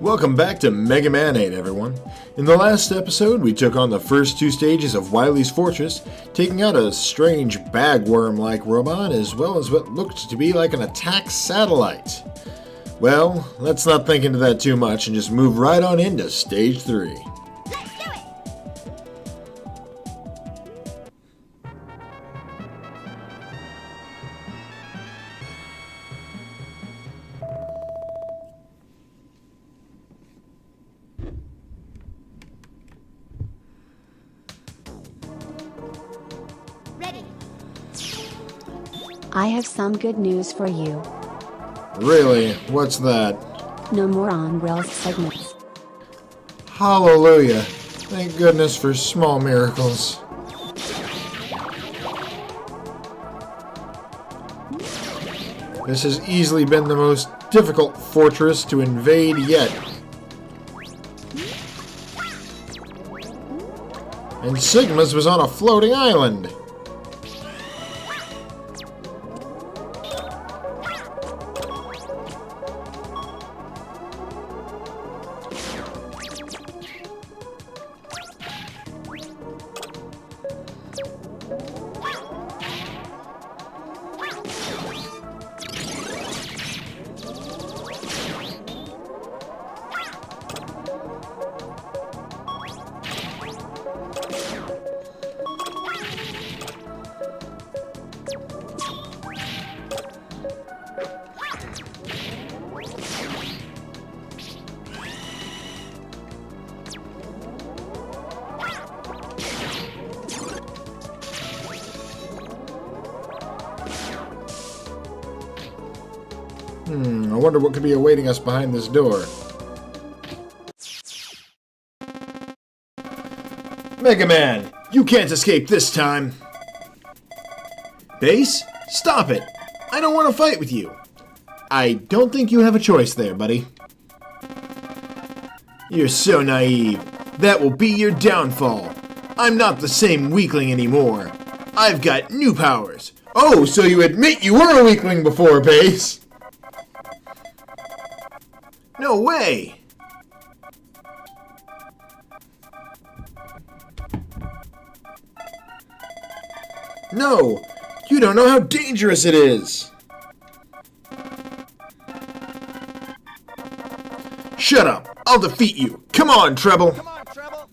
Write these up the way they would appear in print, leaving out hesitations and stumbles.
Welcome back to Megaman 8, everyone. In the last episode, we took on the first two stages of Wily's Fortress, taking out a strange bagworm-like robot, as well as what looked to be like an attack satellite. Well, let's not think into that too much and just move right on into Stage 3. Let's do it! Ready. I have some good news for you. Really? What's that? No more on-rails segments. Hallelujah. Thank goodness for small miracles. This has easily been the most difficult fortress to invade yet. And Sigma's was on a floating island. I wonder what could be awaiting us behind this door. Megaman, you can't escape this time. Base, stop it. I don't want to fight with you. I don't think you have a choice there, buddy. You're so naive. That will be your downfall. I'm not the same weakling anymore. I've got new powers. Oh, so you admit you were a weakling before, Base? No way! No! You don't know how dangerous it is! Shut up! I'll defeat you! Come on, Treble! Come on, Treble!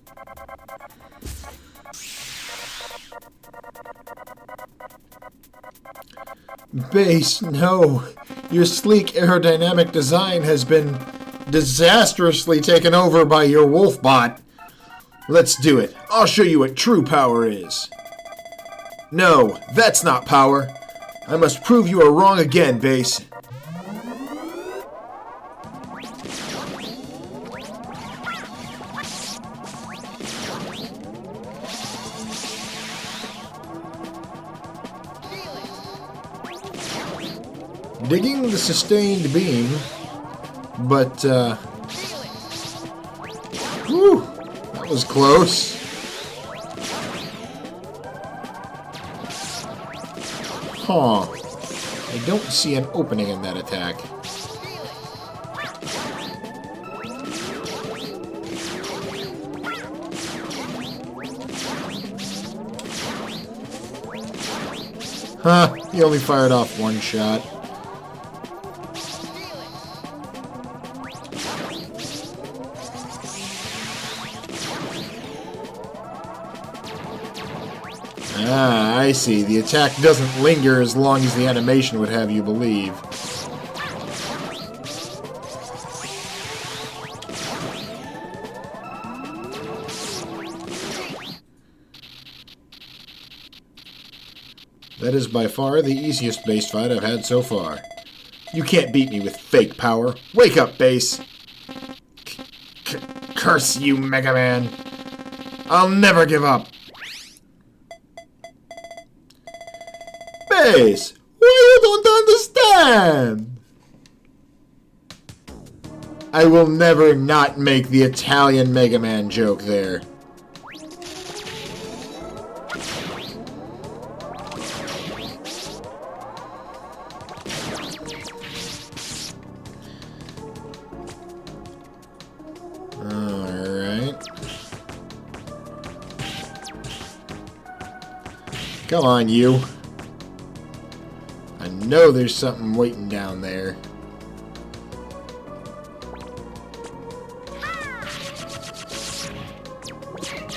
Base, no. Your sleek aerodynamic design has been disastrously taken over by your wolf bot. Let's do it. I'll show you what true power is. No, that's not power. I must prove you are wrong again, Base. Digging the sustained beam, but, whew, that was close. Huh. I don't see an opening in that attack. Huh, he only fired off one shot. Ah, I see. The attack doesn't linger as long as the animation would have you believe. That is by far the easiest base fight I've had so far. You can't beat me with fake power. Wake up, Base! Curse you, Megaman! I'll never give up! Base! Why you don't understand? I will never not make the Italian Megaman joke there. Come on, you. I know there's something waiting down there.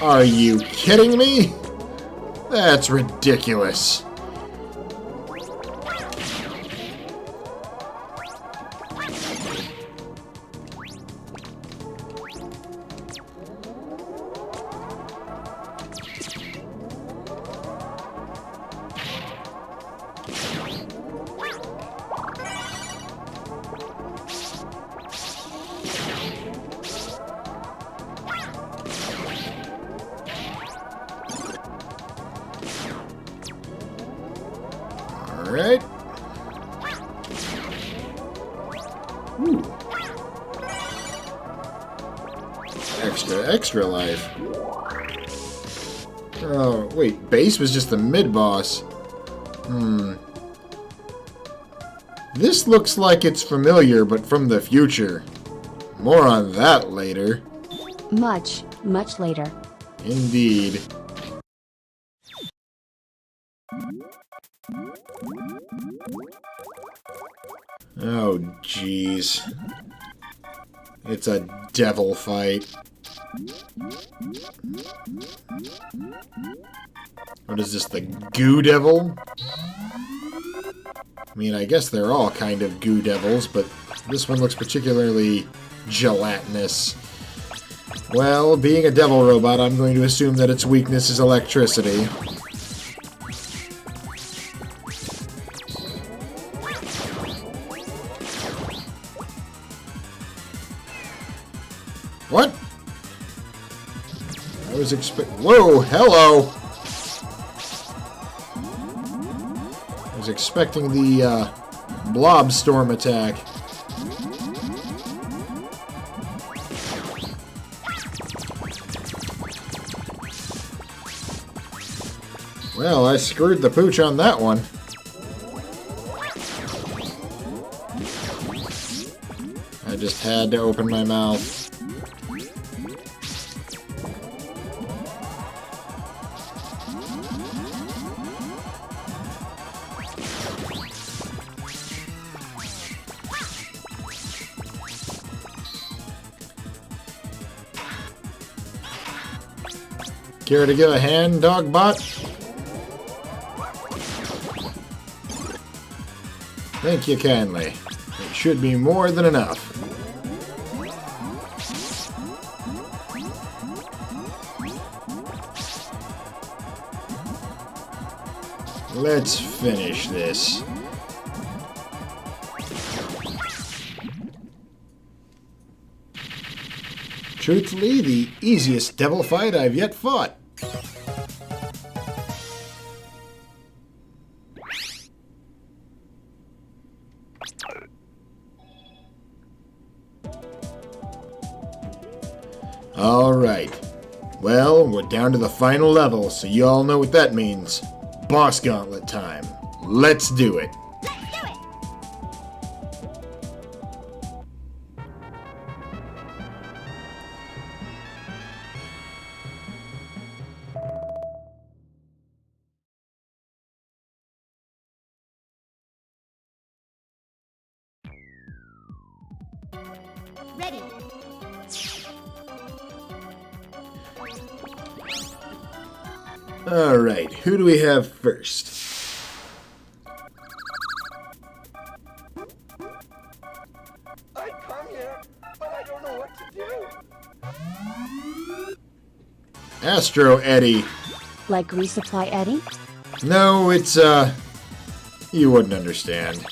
Are you kidding me? That's ridiculous. Alright. Ooh. Extra life. Oh, wait. Base was just the mid-boss. This looks like it's familiar, but from the future. More on that later. Much later. Indeed. Oh, jeez. It's a devil fight. What is this, the goo devil? I mean, I guess they're all kind of goo devils, but this one looks particularly gelatinous. Well, being a devil robot, I'm going to assume that its weakness is electricity. What? I was Whoa, hello! I was expecting the, blob storm attack. Well, I screwed the pooch on that one. I just had to open my mouth. Care to give a hand, Dogbot? Thank you kindly. It should be more than enough. Let's finish this. Truthfully, the easiest devil fight I've yet fought. Alright. Well, we're down to the final level, so you all know what that means. Boss gauntlet time. Let's do it. Ready. Alright, who do we have first? I come here, but I don't know what to do. Astro Eddie. Like Resupply Eddie? No, it's, you wouldn't understand.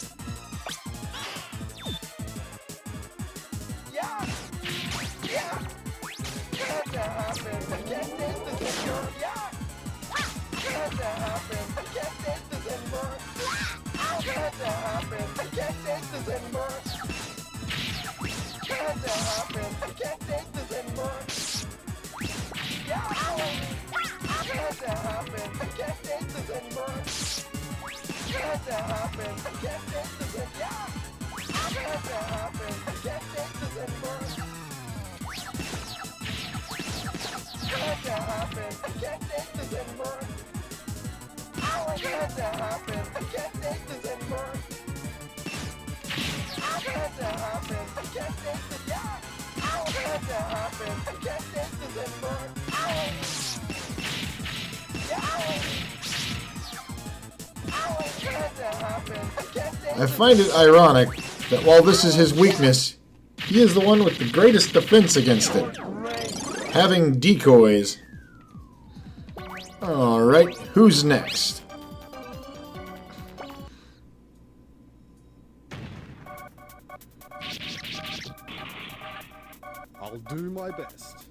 Yeah! Yeah! Had to happen. I can't take this anymore. Yeah! Had to happen. I can't take this anymore. Had to happen. I can't take this anymore. Had to happen. I can't take this anymore. Yeah! Had to happen. I can't take this anymore. Had to happen. I can't take this anymore. Yeah! Had to happen. I can't take this anymore. Had to happen. I can't take this anymore. had to happen. I can't take this anymore. It had to happen. I can't take this. Yeah. It had to happen. I can't take this anymore. It had to happen. I can't take I find it ironic that while this is his weakness, he is the one with the greatest defense against it, having decoys. Alright, who's next? I'll do my best.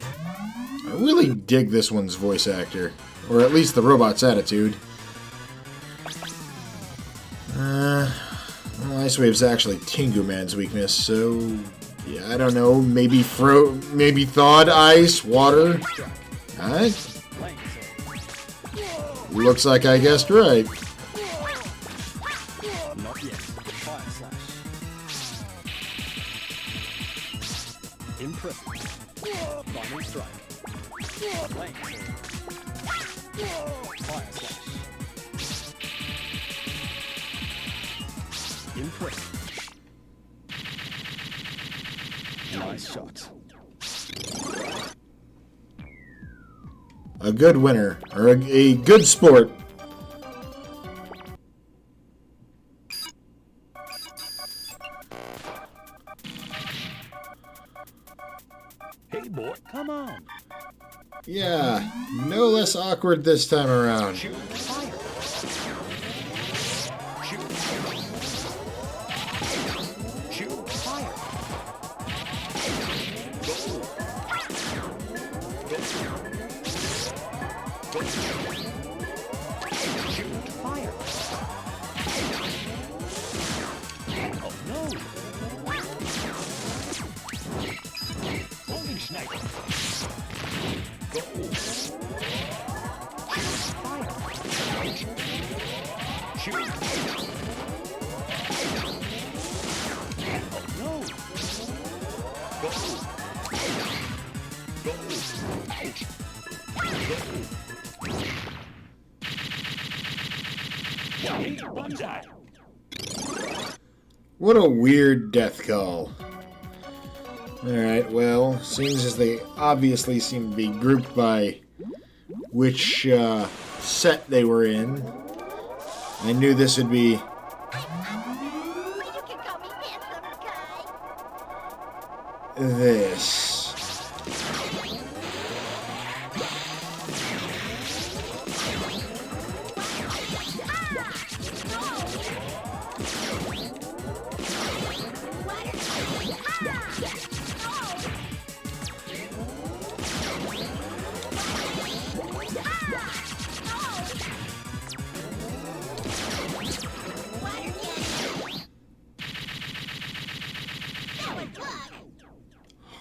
I really dig this one's voice actor, or at least the robot's attitude. Well, Ice Wave's actually Tengu Man's weakness, so yeah, I don't know. Maybe maybe thawed ice, water. Alright. Looks like I guessed right. Not yet. Fire slash. Impressive. Final strike. Flame. Fire slash. Impressive. Nice shot. A good winner, or a good sport. Hey boy, come on. Yeah, no less awkward this time around. Shoot fire. Shoot. Shoot fire. Go. Go. Go. Shoot fire. Oh no. Holy sniper. Go. Shoot fire. Shoot. Oh no. Go. Go. Ouch. Go. Hey, one die. What a weird death call. Alright, well, seems as they obviously seem to be grouped by which set they were in. I knew this would be You can call me handsome guy. this.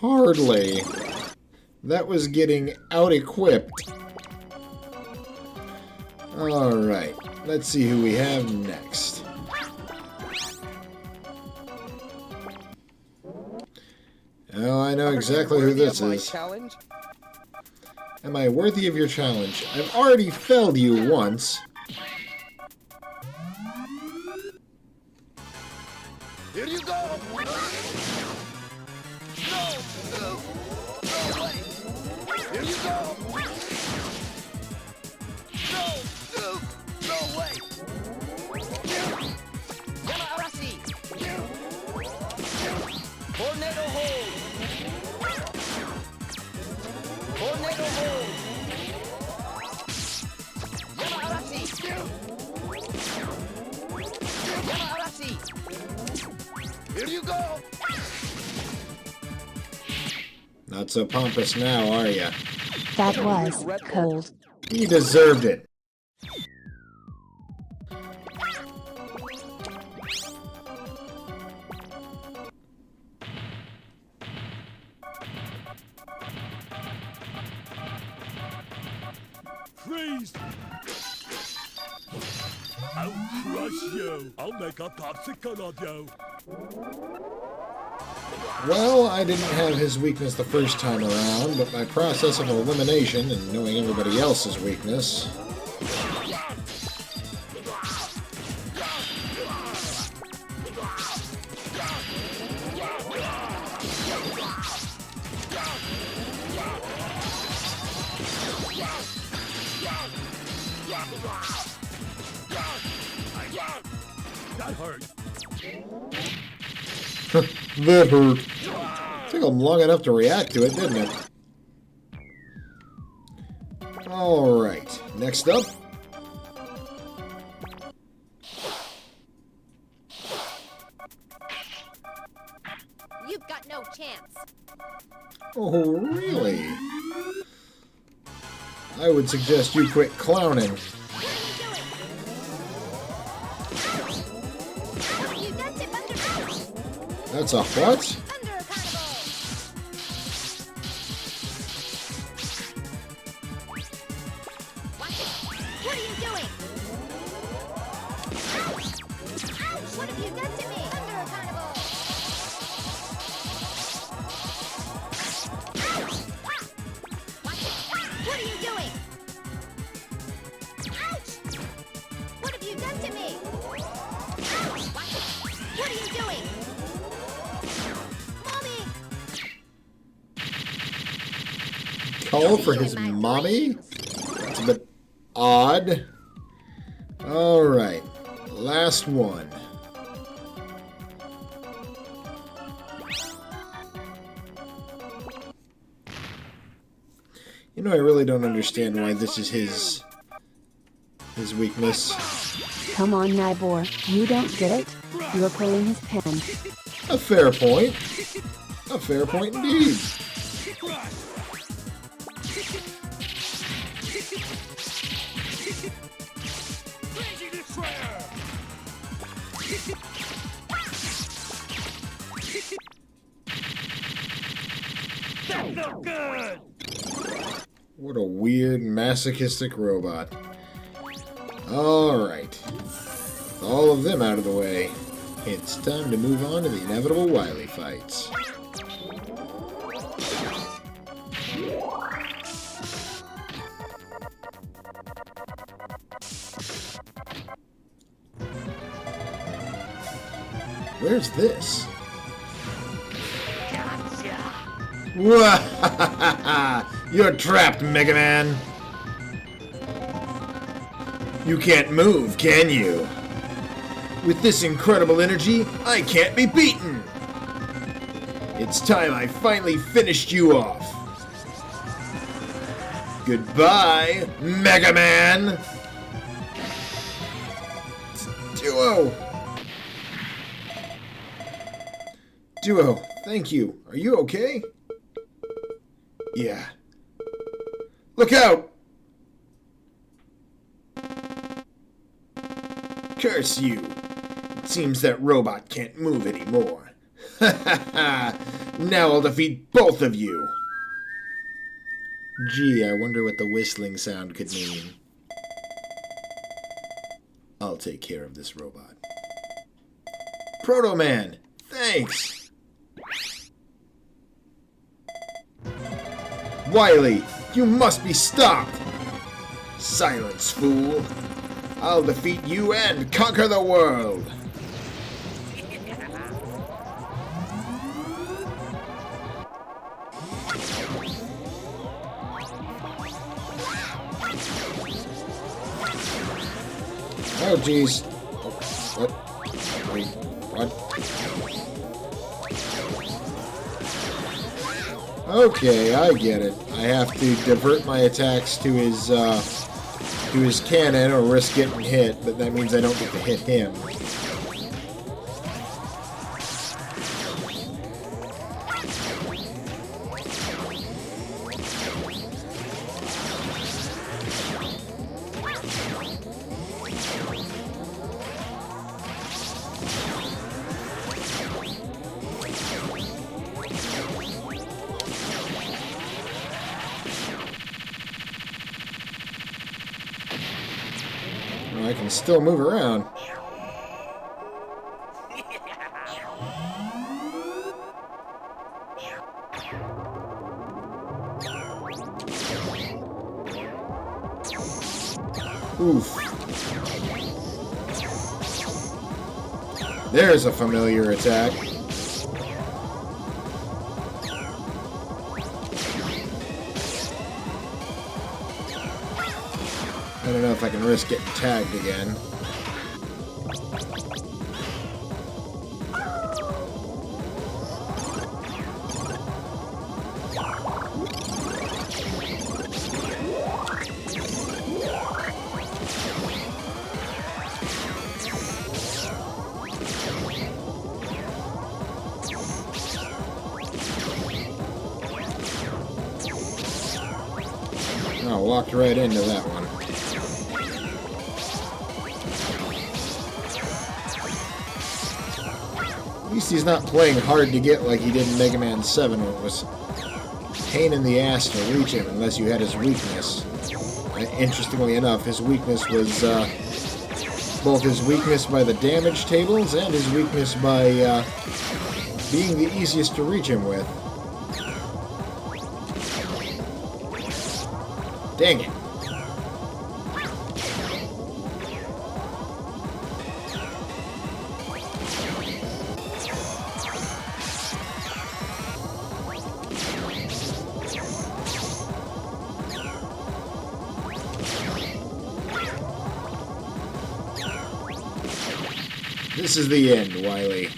Hardly. That was getting out-equipped. Alright, let's see who we have next. Oh, I know exactly who this is. Challenge? Am I worthy of your challenge? I've already failed you once. Here you go! No! No! No way! Here you go! No! No! No way! Yama Arasi! Tornado hold! Tornado hold! Yama Arasi! Yama Arasi! Here you go! Not so pompous now, are ya? That was cold. He deserved it. Freeze! I'll crush you. I'll make a popsicle of you. Well, I didn't have his weakness the first time around, but by process of elimination and knowing everybody else's weakness, That hurt. That hurt. Took him long enough to react to it, didn't it? Alright, next up. You've got no chance. Oh, really? I would suggest you quit clowning. What are you doing? You got it under That's a what? Under a What are you doing? Ouch! Ouch! What have you done to me? Under a carnival. Ouch! Ah! What are you doing? Ouch! What have you done to me? Ouch! What are you doing? Mommy! Call for his mommy? That's a bit odd. Alright, last one. You know, I really don't understand why this is his weakness. Come on, Nibor. You don't get it? You're pulling his pen. A fair point. A fair point indeed. Crazy Destroyer! That felt good! What a weird, masochistic robot. Alright. With all of them out of the way, it's time to move on to the inevitable Wily fights. Where's this? You're trapped, Megaman! You can't move, can you? With this incredible energy, I can't be beaten! It's time I finally finished you off. Goodbye, Megaman! Duo! Duo, thank you. Are you okay? Yeah. Look out! Curse you! It seems that robot can't move anymore. Ha ha ha! Now I'll defeat both of you! Gee, I wonder what the whistling sound could mean. I'll take care of this robot. Proto Man, thanks! Wily, you must be stopped! Silence, fool! I'll defeat you and conquer the world! Oh, jeez. Oh, what? Wait, what? Okay, I get it. I have to divert my attacks to his cannon or risk getting hit, but that means I don't get to hit him. I can still move around. Oof. There's a familiar attack. I don't know if I can risk getting tagged again. Oh, walked right into that one. At least he's not playing hard to get like he did in Mega Man 7, where it was a pain in the ass to reach him unless you had his weakness. Interestingly enough, his weakness was both his weakness by the damage tables and his weakness by being the easiest to reach him with. Dang it. This is the end, Wily.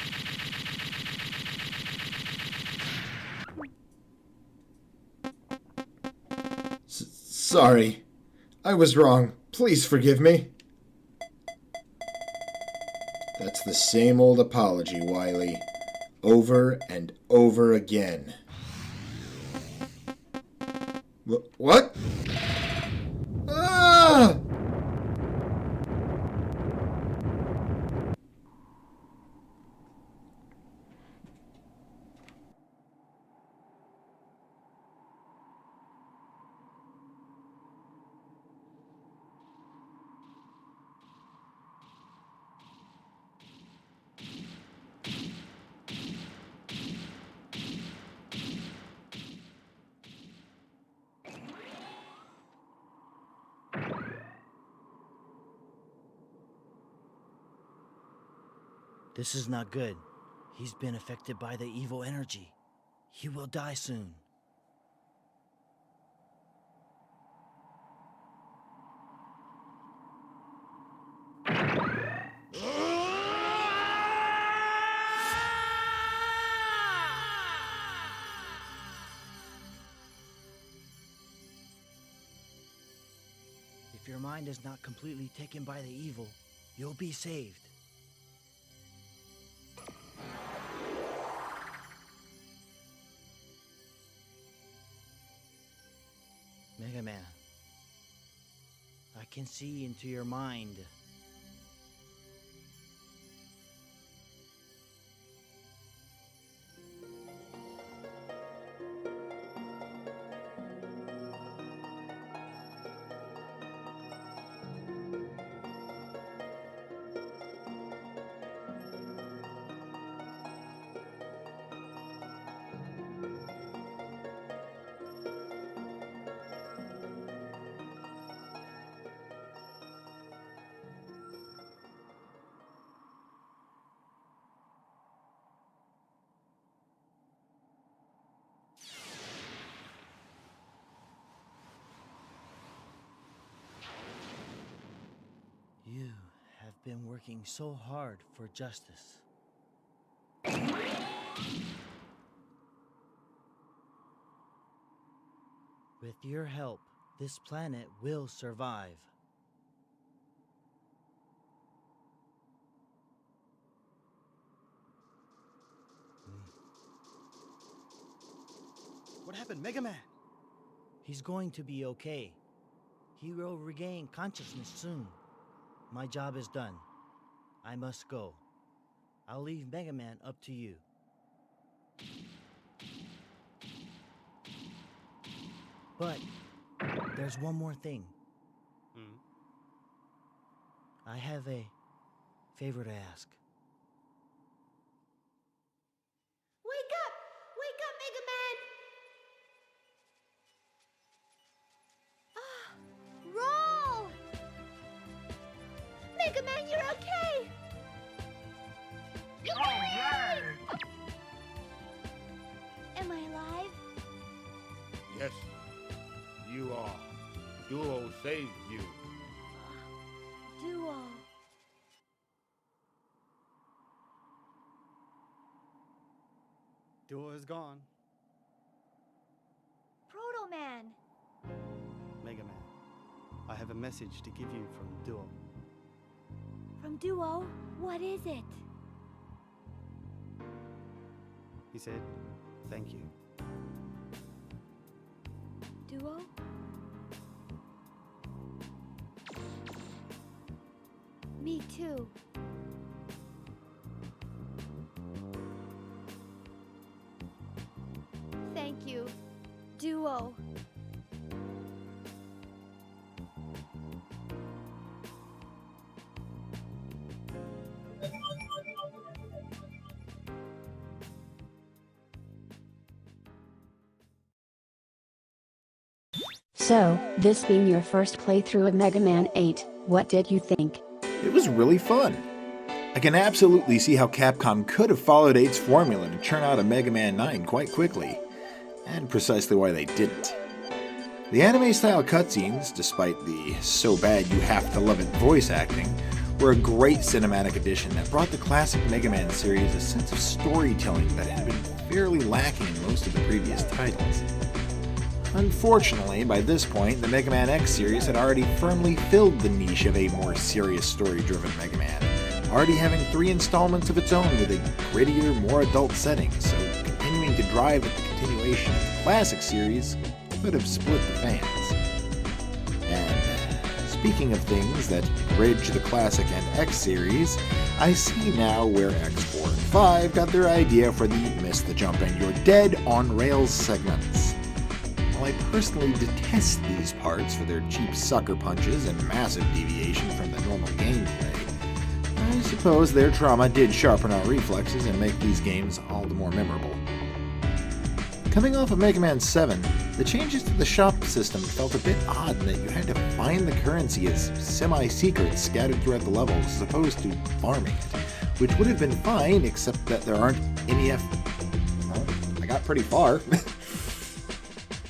Sorry. I was wrong. Please forgive me. That's the same old apology, Wily. Over and over again. What? Ah! This is not good. He's been affected by the evil energy. He will die soon. If your mind is not completely taken by the evil, you'll be saved. Mega Man, I can see into your mind. You have been working so hard for justice. With your help, this planet will survive. What happened, Mega Man? He's going to be okay. He will regain consciousness soon. My job is done. I must go. I'll leave Mega Man up to you. But there's one more thing. I have a favor to ask. Wake up! Wake up, Mega Man! Roll! Mega Man, you're okay! Hooray! Am I alive? Yes, you are. Duo saved you. is gone. Proto Man. Megaman, I have a message to give you from Duo. From Duo? What is it? He said, thank you. Duo? Me too. Thank you, Duo. So, this being your first playthrough of Mega Man 8, what did you think? It was really fun. I can absolutely see how Capcom could have followed 8's formula to churn out a Mega Man 9 quite quickly, and precisely why they didn't. The anime-style cutscenes, despite the so bad you have to love it voice acting, were a great cinematic addition that brought the classic Mega Man series a sense of storytelling that had been fairly lacking in most of the previous titles. Unfortunately, by this point, the Mega Man X series had already firmly filled the niche of a more serious story-driven Mega Man, already having 3 installments of its own with a grittier, more adult setting, so continuing to drive at the continuation of the classic series could have split the fans. And speaking of things that bridge the classic and X series, I see now where X4 and 5 got their idea for the miss the jump and you're dead on rails segments. While I personally detest these parts for their cheap sucker punches and massive deviation from the normal gameplay, I suppose their trauma did sharpen our reflexes and make these games all the more memorable. Coming off of Mega Man 7, the changes to the shop system felt a bit odd in that you had to find the currency as semi-secrets scattered throughout the levels as opposed to farming it, which would have been fine except that there aren't any Well, I got pretty far.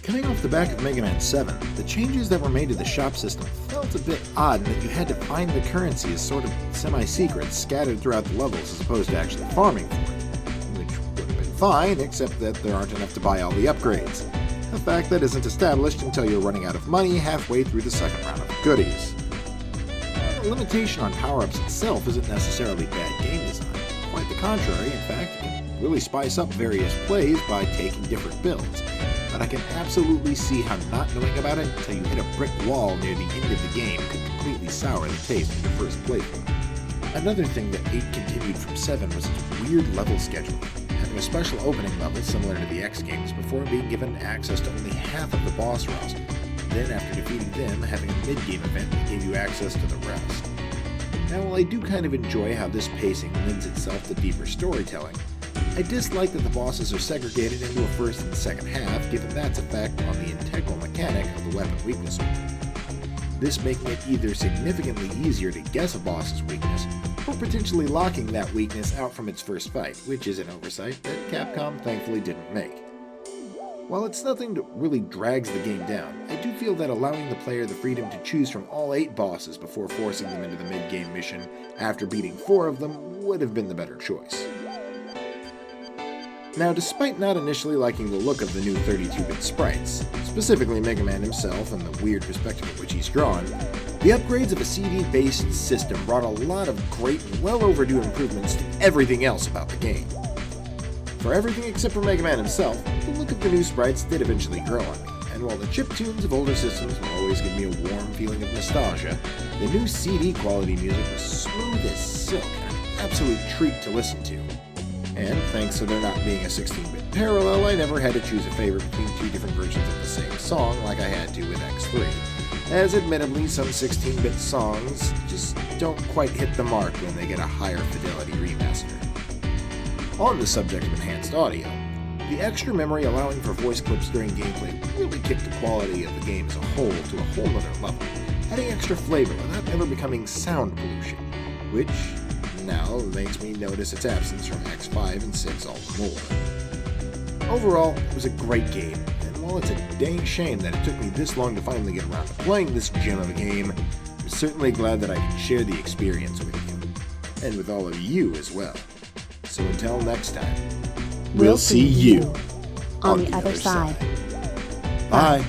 Coming off the back of Mega Man 7, the changes that were made to the shop system felt a bit odd in that you had to find the currency as sort of semi-secrets scattered throughout the levels as opposed to actually farming for it, which would have been fine except that there aren't enough to buy all the upgrades, a fact that isn't established until you're running out of money halfway through the second round of goodies. The limitation on power-ups itself isn't necessarily bad game design, quite the contrary. In fact, you can really spice up various plays by taking different builds. But I can absolutely see how not knowing about it until you hit a brick wall near the end of the game could completely sour the taste of your first playthrough. Another thing that 8 continued from 7 was its weird level scheduling, having a special opening level similar to the X games before being given access to only half of the boss roster, then after defeating them having a mid-game event that gave you access to the rest. Now while I do kind of enjoy how this pacing lends itself to deeper storytelling, I dislike that the bosses are segregated into a first and second half, given that's effect on the integral mechanic of the weapon weakness order. This making it either significantly easier to guess a boss's weakness, or potentially locking that weakness out from its first fight, which is an oversight that Capcom thankfully didn't make. While it's nothing that really drags the game down, I do feel that allowing the player the freedom to choose from all 8 bosses before forcing them into the mid-game mission after beating 4 of them would have been the better choice. Now, despite not initially liking the look of the new 32-bit sprites, specifically Mega Man himself and the weird perspective at which he's drawn, the upgrades of a CD-based system brought a lot of great and well-overdue improvements to everything else about the game. For everything except for Mega Man himself, the look of the new sprites did eventually grow on me, and while the chiptunes of older systems will always give me a warm feeling of nostalgia, the new CD-quality music was smooth as silk and an absolute treat to listen to. And thanks to there not being a 16-bit parallel, I never had to choose a favorite between 2 different versions of the same song like I had to with X3, as admittedly some 16-bit songs just don't quite hit the mark when they get a higher fidelity remaster. On the subject of enhanced audio, the extra memory allowing for voice clips during gameplay really kicked the quality of the game as a whole to a whole other level, adding extra flavor without ever becoming sound pollution, which now makes me notice its absence from X5 and 6 all the more. Overall, it was a great game, and while it's a dang shame that it took me this long to finally get around to playing this gem of a game, I'm certainly glad that I could share the experience with you, and with all of you as well. So until next time, We'll see you on the other side. Bye.